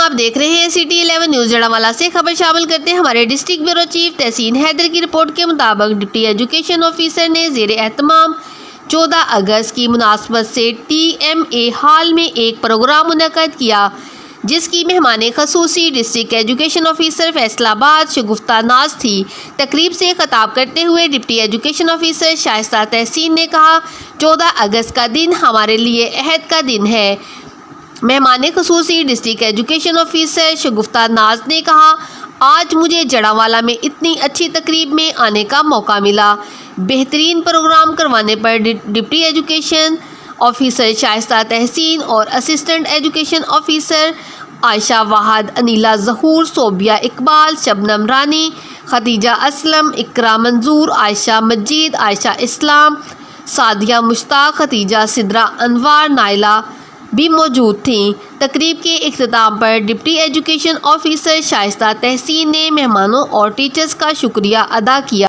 آپ دیکھ رہے ہیں سٹی 11 نیوز جڑاوالا سے خبر شامل کرتے ہیں ہمارے ڈسٹرکٹ بیورو چیف تحسین حیدر کی رپورٹ کے مطابق ڈپٹی ایجوکیشن آفیسر نے زیر اہتمام 14 اگست کی مناسبت سے ٹی ایم اے ہال میں ایک پروگرام منعقد کیا جس کی مہمان خصوصی ڈسٹرکٹ ایجوکیشن آفیسر فیصل آباد شگفتہ ناز تھی۔ تقریب سے خطاب کرتے ہوئے ڈپٹی ایجوکیشن آفیسر شائستہ تحسین نے کہا 14 اگست کا دن ہمارے لیے عہد کا دن ہے۔ مہمان خصوصی ڈسٹرکٹ ایجوکیشن آفیسر شگفتہ ناز نے کہا آج مجھے جڑاوالا میں اتنی اچھی تقریب میں آنے کا موقع ملا۔ بہترین پروگرام کروانے پر ڈپٹی ایجوکیشن آفیسر شائستہ تحسین اور اسسٹنٹ ایجوکیشن آفیسر عائشہ واحد، انیلا ظہور، صوبیہ اقبال، شبنم رانی، خدیجہ اسلم، اقرا منظور، عائشہ مجید، عائشہ اسلام، سعدیہ مشتاق، خدیجہ سدرہ انوار، نائلہ بھی موجود تھیں۔ تقریب کے اختتام پر ڈپٹی ایجوکیشن آفیسر شائستہ تحسین نے مہمانوں اور ٹیچرز کا شکریہ ادا کیا۔